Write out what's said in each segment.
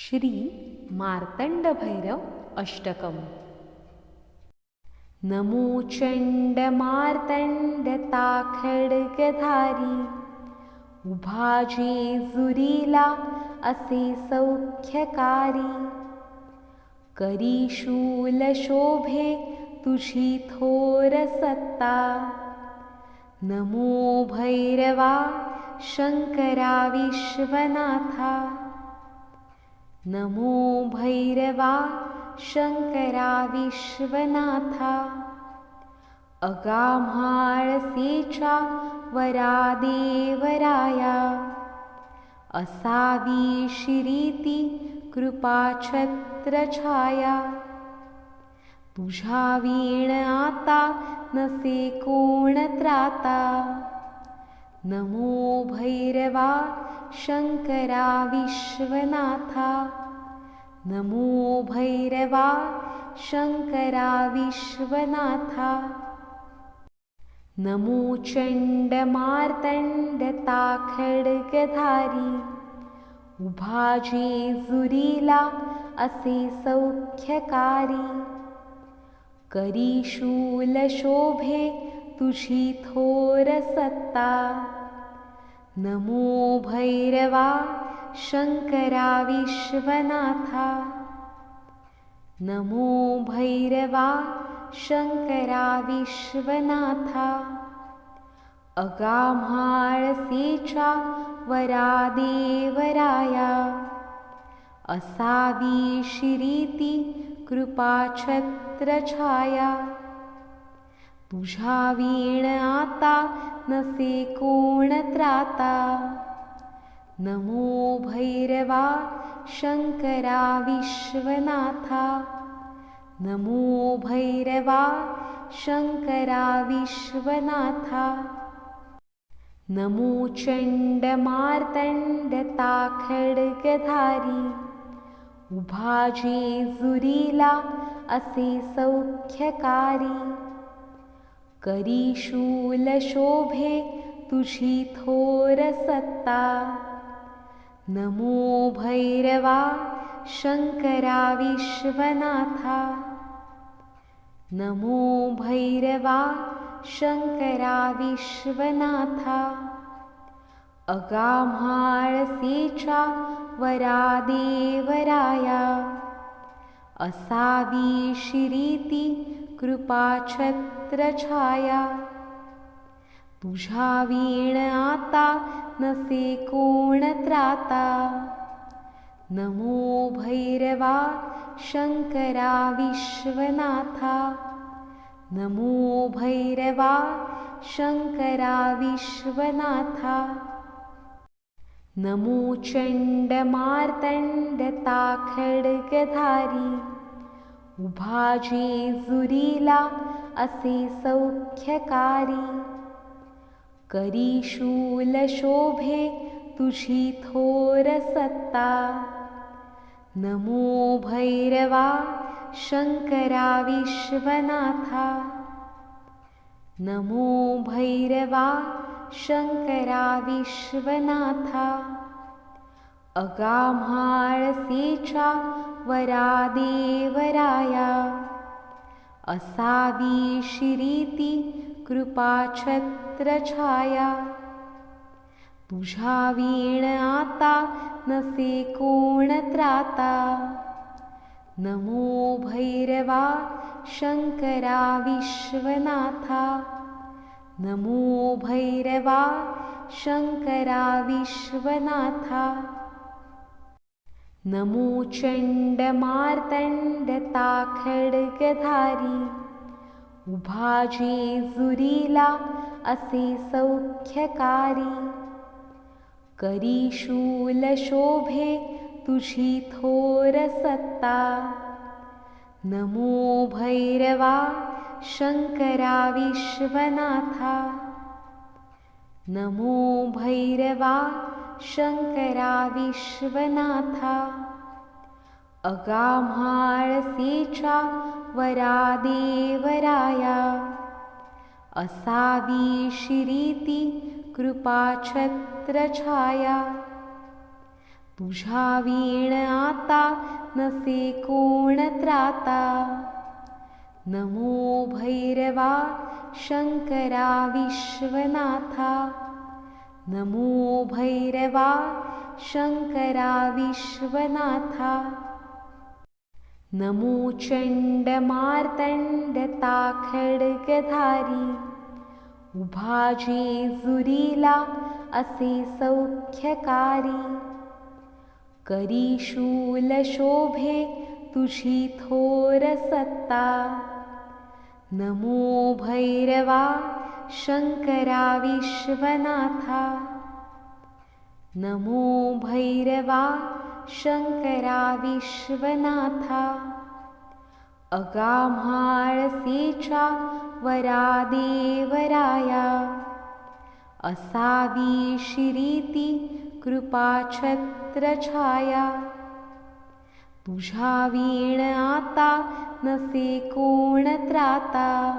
श्री मार्तंड भैरव अष्टकम्। नमो चंड मार्तंड ताखडगधारी, उभा जेजुरीला असे सौख्यकारी। करी शूल शोभे तुझी थोर सत्ता, नमो भैरवा शंकरा विश्वनाथा। नमो भैरवा शंकरा विश्वनाथा, अगाम्हाळसेचा वरा देवराया। असावी शिरीती कृपा छत्रछाया, तुझा वीण आता नसे कोण त्राता। नमो भैरवा शंकरा विश्वनाथा, नमो भैरवा शंकरा विश्वनाथा। नमो चंड मार्तंड ताखडगधारी, उभा जेजुरीला असे सौख्यकारी। करी शूल शोभे तुझी थोर सत्ता, नमो भैरवा शंकरा विश्वनाथा। नमो भैरवा शंकरा विश्वनाथा, अगाम्हाळसेचा वरा देवराया। असावी शिरीती कृपा छत्रछाया, तुझा वीण आता नसे कोण त्राता। नमो भैरवा शंकरा विश्वनाथा, नमो भैरवा शंकरा विश्वनाथा। नमो चंड मार्तंड ताखडगधारी, उभा जेजुरीला असे सौख्यकारी। करी शूल शोभे तुझी थोर सत्ता, नमो भैरवा शंकरा विश्वनाथा। नमो भैरवा शंकरा विश्वनाथा, अगाम्हाळसेचा वरा देवराया। असावी शिरीती कृपा छत्रछाया, तुझा वीण आता नसे कोण त्राता। नमो भैरवा शंकरा विश्वनाथा, नमो भैरवा शंकरा विश्वनाथा। नमो चंड मार्तंड ताखडगधारी, उभा जेजुरीला असे सौख्यकारी। करी शूल शोभे तुझी थोर सत्ता, नमो भैरवा शंकरा विश्वनाथा। नमो भैरवा शंकरा विश्वनाथा, अगाम्हाळसेचा वरा देवराया। असावी शिरीती कृपा छत्रछाया, तुझा वीण आता नसे कोण त्राता। नमो भैरवा शंकरा विश्वनाथा, नमो भैरवा शंकरा विश्वनाथा। नमो चंड मार्तंड ताखडगधारी, उभा जेजुरीला असे सौख्यकारी। करी शूल शोभे तुझी थोर सत्ता, नमो भैरवा शंकरा विश्वनाथा। नमो भैरवा शंकरा विश्वनाथा, अगाम्हाळसेचा वरा देवराया। असावी शिरीती कृपा छत्रछाया, तुझा वीण आता नसे कोण त्राता. नमो भैरवा शंकरा विश्वनाथा. नमो भैरवा शंकरा विश्वनाथा. नमो चंडमार्तंडता खड्गधारी. उभा जेजुरीला असे सौख्यकारी. करी शूल शोभे तुझी थोर सत्ता. नमो भैरवा शंकरा विश्वनाथा. नमो भैरवा शंकरा विश्वनाथा. अगाम्हाळसेच्या वरा देवराया. असावी शिरीती कृपा छत्रछाया. तुझा वीण आता नसे कोण त्राता.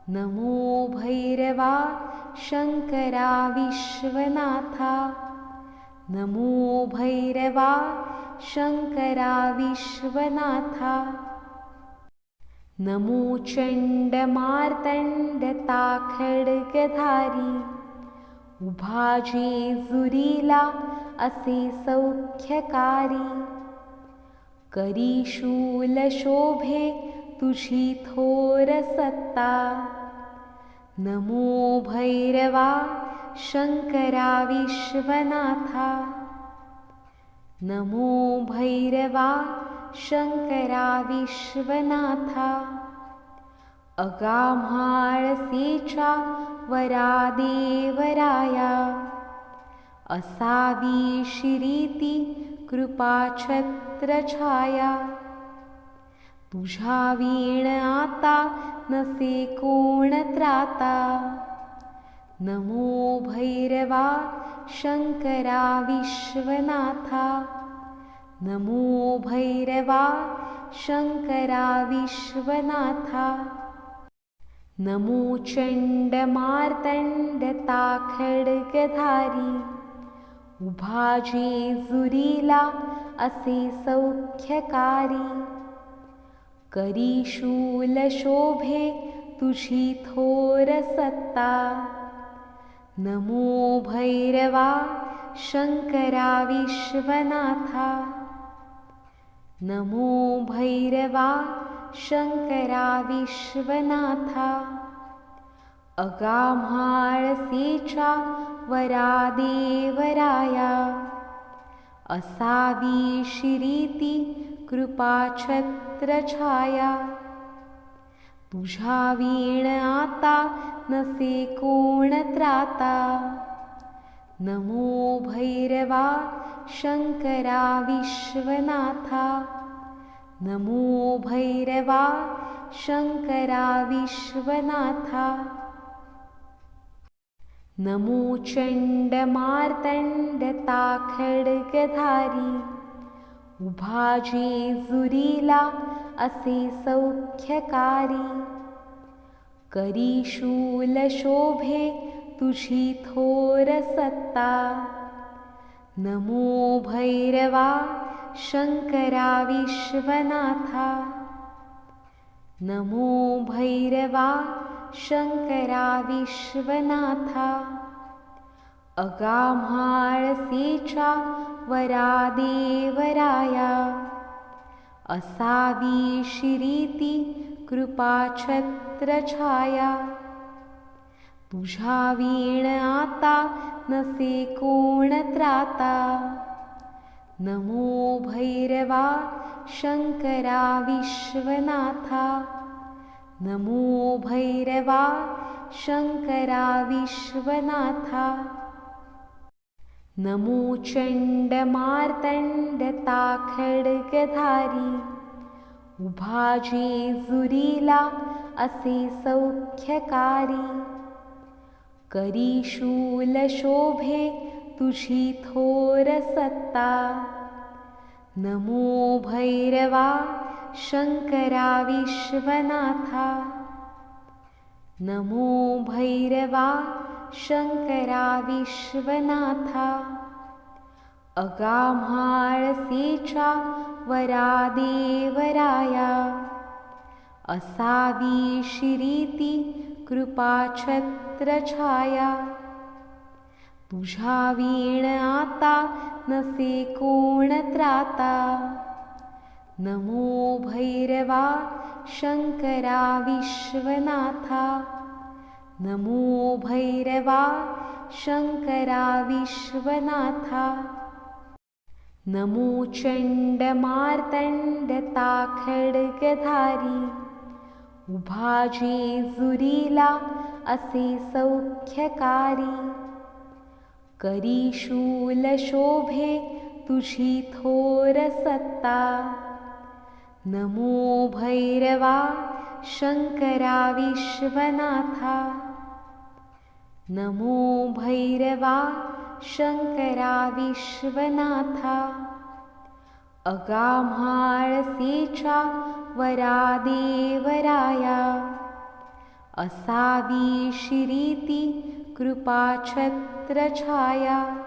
नमो भैरवा शंकरा विश्वनाथा. नमो भैरवा शंकरा विश्वनाथा. नमो चंडमार्तंडता खड्गधारी. उभा जेजुरीला असे सौख्यकारी. करी शूल शोभे तुझी थोर सत्ता. नमो भैरवा शंकरा विश्वनाथा. नमो भैरवा शंकरा विश्वनाथा. अगाम्हाळसेच्या वरा देवराया. असावी शिरीती कृपा छत्रछाया. तुझा वीण आता नसे कोण त्राता. नमो भैरवा शंकरा विश्वनाथा. नमो भैरवा शंकरा विश्वनाथा. नमो चंडमार्तंडता खड्गधारी. उभा जेजुरीला असे सौख्यकारी. करी शूल शोभे तुझी थोर सत्ता. नमो भैरवा शंकरा विश्वनाथा. नमो भैरवा शंकरा विश्वनाथा. अगाम्हाळसेच्या वरा देवराया. असावी शिरीती कृपा छत्रछाया. तुझा वीण आता नसे कोण त्राता. नमो भैरवा शंकरा विश्वनाथा. नमो भैरवा शंकरा विश्वनाथा. नमो चंडमार्तंडता खड्गधारी. उभा जेजुरीला असे सौख्यकारी. करी शूल शोभे तुझी थोर सत्ता. नमो भैरवा शंकरा विश्वनाथा. नमो भैरवा शंकरा विश्वनाथा. अगाम्हाळसेच्या वरा देवराया. असावी शिरीती कृपा छत्रछाया. तुझा वीण आता नसे कोण त्राता. नमो भैरवा शंकरा विश्वनाथा. नमो भैरवा शंकरा विश्वनाथा. नमो चंडमार्तंडता खड्गधारी. उभा जेजुरीला असे सौख्यकारी. करी शूल शोभे तुझी थोर सत्ता. नमो भैरवा शंकरा विश्वनाथा. नमो भैरवा शंकरा विश्वनाथा. अगाम्हाळसेच्या वरा देवराया, असावी शिरीती कृपाछत्र छाया. तुझ्या वीण आता नसे कोण त्राता, नमो भैरवा शंकरा विश्वनाथा. नमो भैरवा शंकरा विश्वनाथा. नमो चंडमार्तंडता खड्गधारी, उभा जेजुरीला असे सौख्यकारी. करी शूल शोभे तुझी थोर सत्ता, नमो भैरवा शंकरा विश्वनाथा. नमो भैरवा शंकरा विश्वनाथा. अगाम्हाळसेच्या वरा देवराया, असावी शिरीती कृपाछत्र छाया.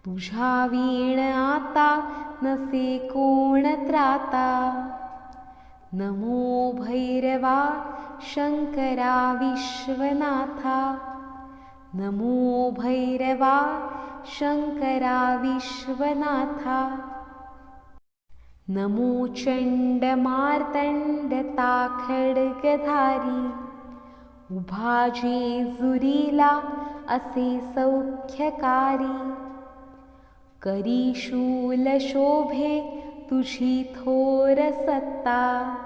तुझ्या वीण आता नसे कोण त्राता, नमो भैरवा शंकरा विश्वनाथा. नमो भैरवा शंकरा विश्वनाथा. नमो चंडमार्तंडता खड्गधारी, उभा जेजुरीला असे सौख्यकारी. करी शूल शोभे तुझी थोर सत्ता,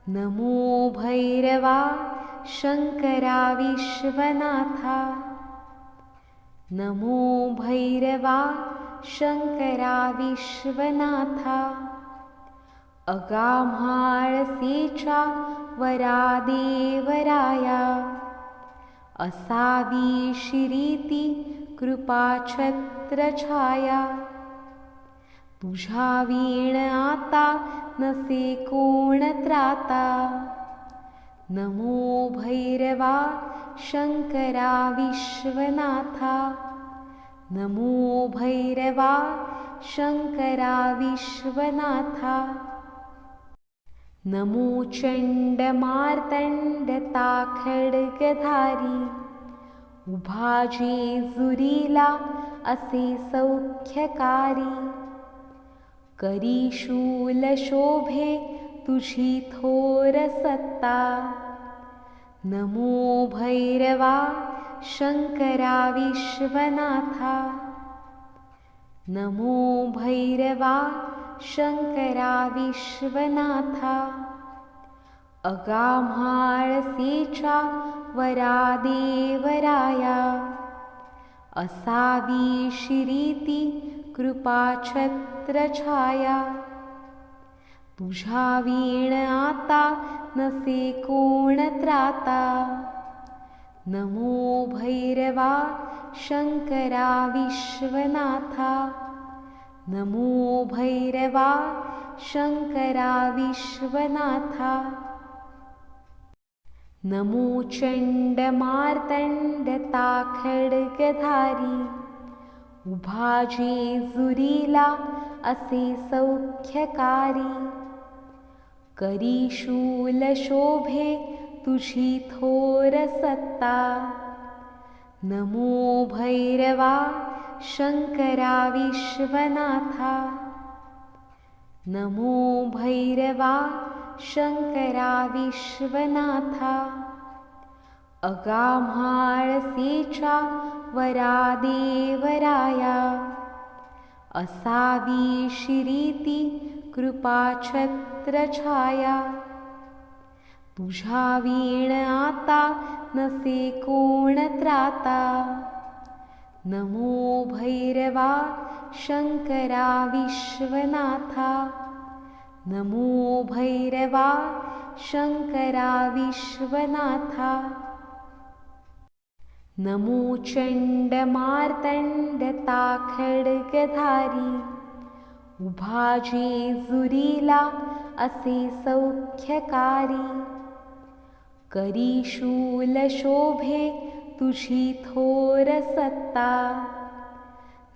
नमो भैरवा शंकरा विश्वनाथा. नमो भैरवा शंकरा विश्वनाथा. अगाम्हाळसेच्या वरा देवराया, असावी शिरीती कृपाछत्र छाया. तुझ्या वीण आता नसे कोण त्राता, नमो भैरवा शंकरा विश्वनाथा. नमो भैरवा शंकरा विश्वनाथा. नमो चंडमार्तंडता खड्गधारी, उभा जेजुरीला असे सौख्यकारी. करी शूल शोभे तुझी थोर सत्ता, नमो भैरवा शंकरा विश्वनाथा. नमो भैरवा शंकरा विश्वनाथा. अगाम्हाळसेच्या वरा देवराया, असावी शिरीती कृपाछत्र छाया. तुझ्या वीण आता नसे कोण त्राता, नमो भैरवा शंकरा विश्वनाथा. नमो भैरवा शंकरा विश्वनाथा. नमो चंडमार्तंडता खड्गधारी, उभा जेजुरीला असे सौख्यकारी. करी शूल शोभे तुझी थोर सत्ता, नमो भैरवा शंकरा विश्वनाथा. नमो भैरवा शंकरा विश्वनाथा. अगाम्हाळसेच्या वरा देवराया, असावी शिरीती कृपाछत्र छाया. तुझ्या वीण आता नसे कोण त्राता, नमो भैरवा शंकरा विश्वनाथा. नमो भैरवा शंकरा विश्वनाथा. नमो चंडमार्तंडता खड्गधारी, उभा जेजुरीला असे सौख्यकारी. करी शूल शोभे तुझी थोर सत्ता,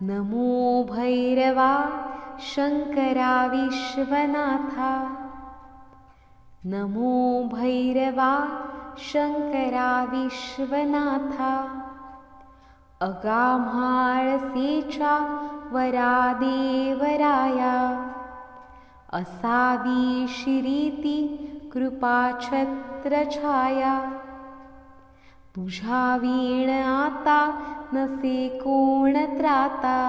नमो भैरवा शंकरा विश्वनाथा, नमो भैरवा शंकरा विश्वनाथा, अगाम्हाळसेचा वरा देवराया, असावी शिरीती कृपाछत्र छाया, तुझा वीण आता नसे कोण त्राता,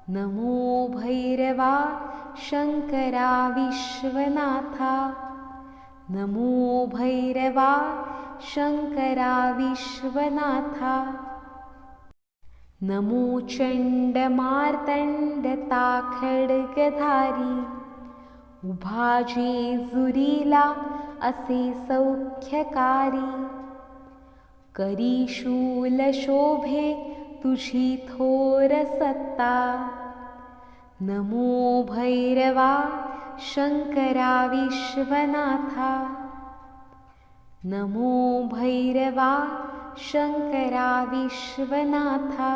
नमो भैरवा शंकरा विश्वनाथा, नमो भैरवा शंकरा विश्वनाथा, नमो चंडमार्तंडता खड्गधारी, उभा जेजुरीला असे सौख्यकारी, करी शूल शोभे तुझी थोर सत्ता, नमो भैरवा शंकरा विश्वनाथा, नमो भैरवा शंकरा विश्वनाथा,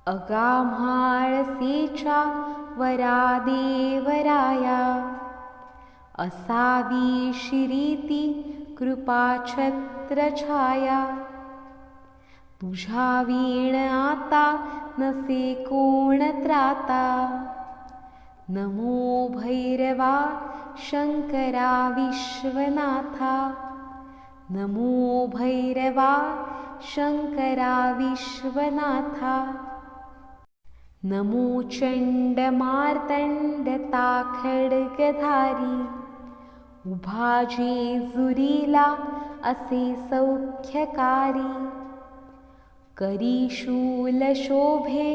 अगाम्हाळसेचा वरा देवराया, असावी शिरीती कृपाछत्र छाया, तुझा वीण आता नसे कोण त्राता, नमो भैरवा शंकरा विश्वनाथा, नमो भैरवा शंकरा विश्वनाथा, नमो चंडमार्तंडता खड्गधारी, उभा जेजुरीला असे सौख्यकारी, करी शूल शोभे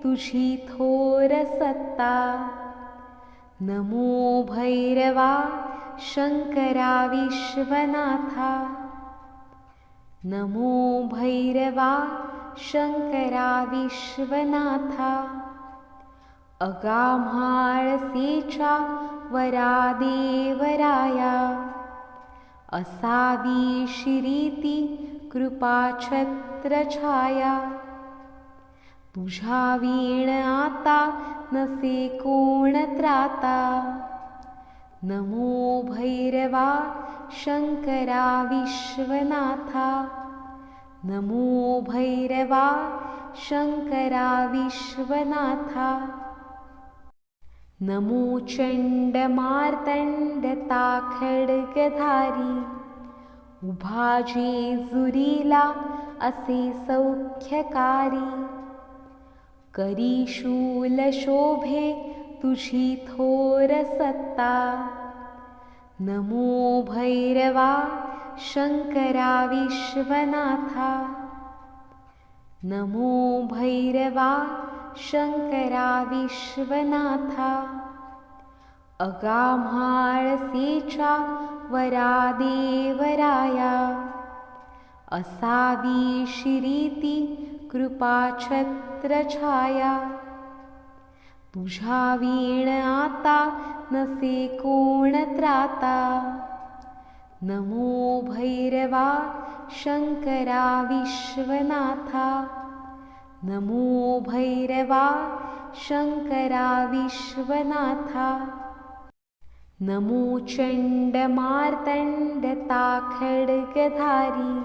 तुझी थोर सत्ता, नमो भैरवा शंकरा विश्वनाथा, नमो भैरवा शंकरा विश्वनाथा, अगाम्हाळसेचा वरा देवराया, असावी शिरीती कृपाछत्र छाया, तुझा वीण आता नसे कोण त्राता, नमो भैरवा शंकरा विश्वनाथा, नमो भैरवा शंकरा विश्वनाथा, नमो चंडमार्तंडता खड्गधारी, उभा जेजुरीला असे सौख्यकारी, करी शूल शोभे तुझी थोर सत्ता, नमो भैरवा शंकरा विश्वनाथा, नमो भैरवा शंकरा विश्वनाथा, अगाम्हाळसेचा वरा देवराया, असावी शिरीती कृपाछत्र छाया, तुझा वीण आता नसे कोण त्राता, नमो भैरवा शंकरा विश्वनाथा, नमो भैरवा शंकरा विश्वनाथा, नमो चंडमार्तंडता खड्गधारी,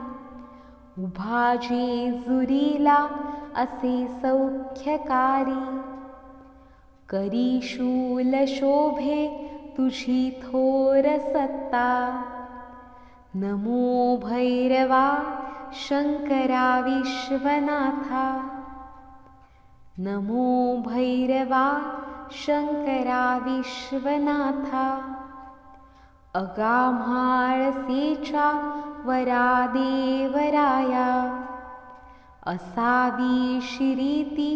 उभा जेजुरीला असे सौख्यकारी, करी शूल शोभे तुझी थोर सत्ता, नमो भैरवा शंकरा विश्वनाथा, नमो भैरवा शंकरा विश्वनाथा, अगाम्हाळसेचा वरा देवराया, असावी शिरीती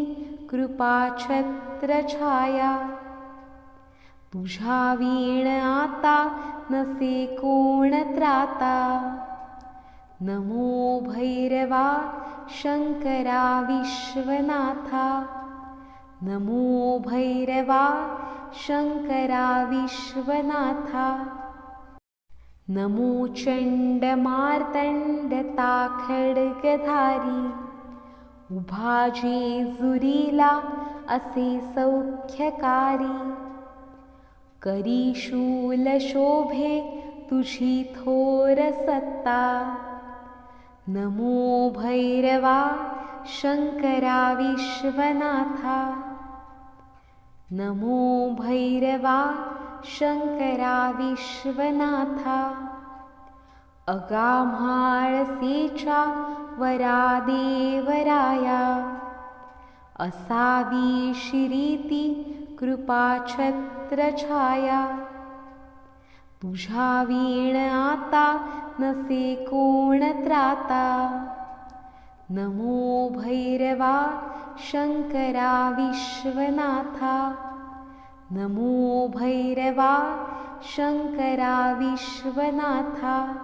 कृपाछत्र छाया, तुझा वीण आता नसे कोण त्राता, नमो भैरवा शंकरा विश्वनाथा, नमो भैरवा शंकरा विश्वनाथा, नमो चंडमार्तंडता खड्गधारी, उभा जेजुरीला असे सौख्यकारी, करी शूल शोभे तुझी थोर सत्ता। नमो भैरवा शंकरा विश्वनाथा, नमो भैरवा शंकरा विश्वनाथा। अगाम्हाळसेच्या वरा देवराया, असावी शिरीती कृपा छत्रछाया। तुझ्या वीण आता नसे कोण त्राता, नमो भैरवा शंकरा विश्वनाथा, नमो भैरवा शंकरा विश्वनाथा।